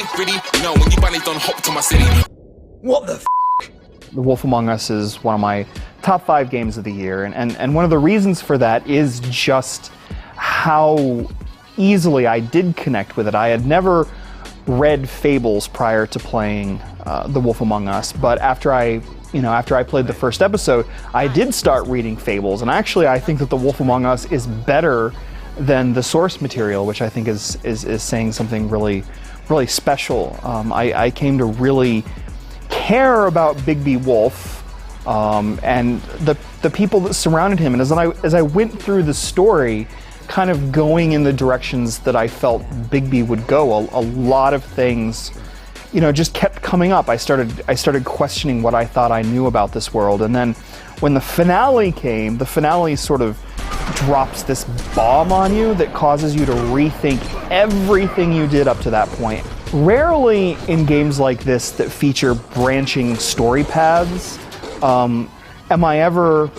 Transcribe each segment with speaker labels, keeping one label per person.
Speaker 1: get gritty. You know, when you bunnies don't hop to my city.
Speaker 2: What the f***?
Speaker 3: The Wolf Among Us is one of my top 5 games of the year, and one of the reasons for that is just how easily I did connect with it. I had never read Fables prior to playing The Wolf Among Us, but after I played the first episode, I did start reading Fables, and actually I think that The Wolf Among Us is better than the source material, which I think is saying something really, really special. I came to really care about Bigby Wolf and the people that surrounded him, and as I went through the story, kind of going in the directions that I felt Bigby would go, a lot of things, just kept coming up. I started questioning what I thought I knew about this world, and then when the finale came, the finale sort of drops this bomb on you that causes you to rethink everything you did up to that point. Rarely in games like this that feature branching story paths am I ever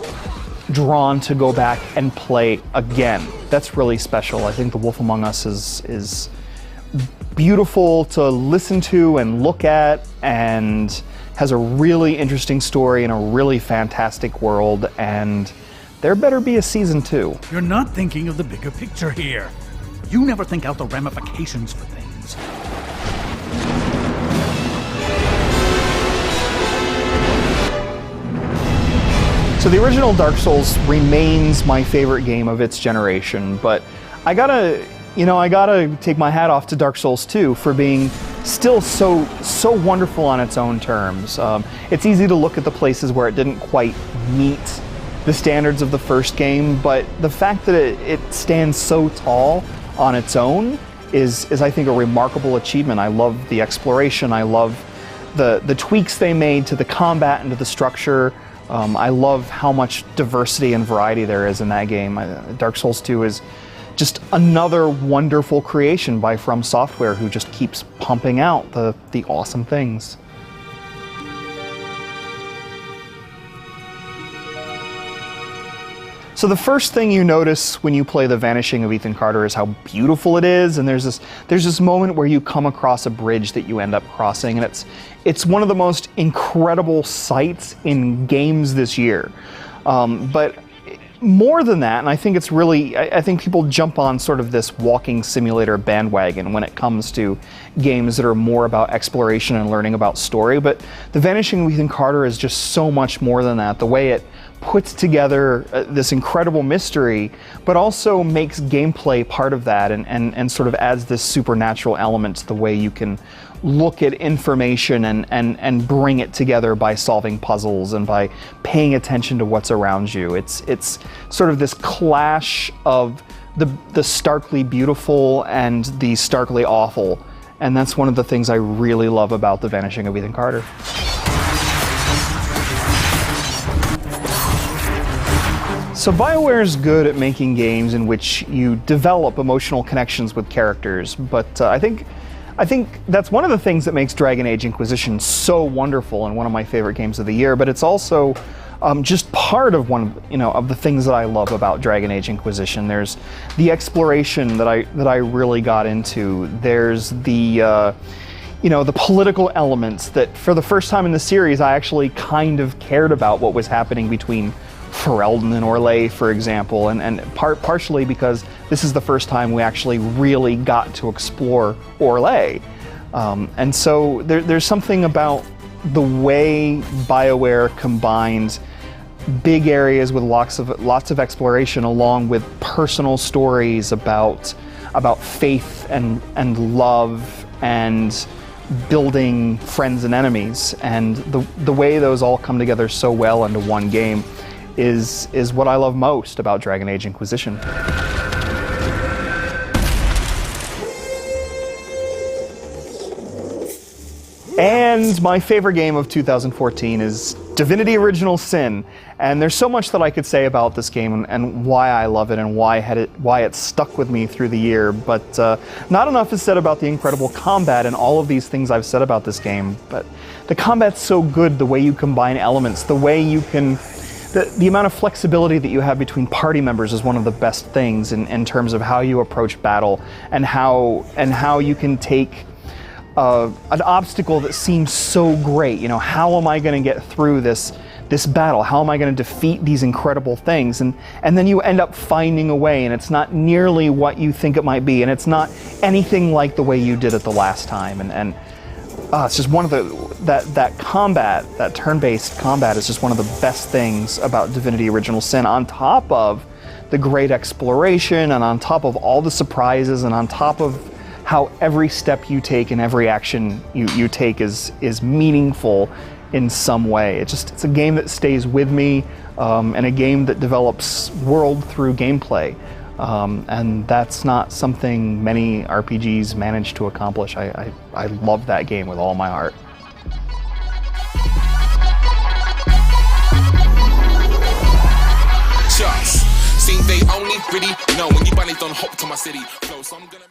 Speaker 3: drawn to go back and play again. That's really special. I think The Wolf Among Us is beautiful to listen to and look at, and has a really interesting story and a really fantastic world, and there better be a season 2.
Speaker 2: You're not thinking of the bigger picture here. You never think out the ramifications for things.
Speaker 3: So the original Dark Souls remains my favorite game of its generation, but I gotta take my hat off to Dark Souls 2 for being still so wonderful on its own terms. It's easy to look at the places where it didn't quite meet the standards of the first game, but the fact that it stands so tall on its own is I think a remarkable achievement. I love the exploration, I love the tweaks they made to the combat and to the structure. I love how much diversity and variety there is in that game. Dark Souls 2 is just another wonderful creation by From Software, who just keeps pumping out the awesome things. So the first thing you notice when you play The Vanishing of Ethan Carter is how beautiful it is, and there's this moment where you come across a bridge that you end up crossing, and it's one of the most incredible sights in games this year. But more than that, and I think it's really, I think people jump on sort of this walking simulator bandwagon when it comes to games that are more about exploration and learning about story, but The Vanishing of Ethan Carter is just so much more than that. The way it puts together this incredible mystery, but also makes gameplay part of that, and sort of adds this supernatural element to the way you can look at information and bring it together by solving puzzles and by paying attention to what's around you. It's sort of this clash of the starkly beautiful and the starkly awful, and that's one of the things I really love about The Vanishing of Ethan Carter. So BioWare is good at making games in which you develop emotional connections with characters, but I think that's one of the things that makes Dragon Age Inquisition so wonderful and one of my favorite games of the year, but it's also just part of of the things that I love about Dragon Age Inquisition. There's the exploration that I really got into. There's the the political elements that for the first time in the series I actually kind of cared about what was happening between Ferelden and Orlais, for example, and partially because this is the first time we actually really got to explore Orlais. And so there's something about the way BioWare combines big areas with lots of exploration along with personal stories about faith and love and building friends and enemies, and the way those all come together so well into one game is what I love most about Dragon Age Inquisition. And my favorite game of 2014 is Divinity Original Sin, and there's so much that I could say about this game and why I love it and why it stuck with me through the year, but not enough is said about the incredible combat and all of these things I've said about this game. But the combat's so good, the way you combine elements, the way you can... The amount of flexibility that you have between party members is one of the best things in terms of how you approach battle and how you can take an obstacle that seems so great. You know, how am I going to get through this battle? How am I going to defeat these incredible things? And then you end up finding a way, and it's not nearly what you think it might be, and it's not anything like the way you did it the last time. And it's just one of that combat, that turn-based combat, is just one of the best things about Divinity Original Sin. On top of the great exploration, and on top of all the surprises, and on top of how every step you take and every action you take is meaningful in some way. It's a game that stays with me, and a game that develops world through gameplay. And that's not something many RPGs manage to accomplish. I love that game with all my heart.
Speaker 1: Just seem they only really know when you bunnies don't hope to my city. Flow, so I'm gonna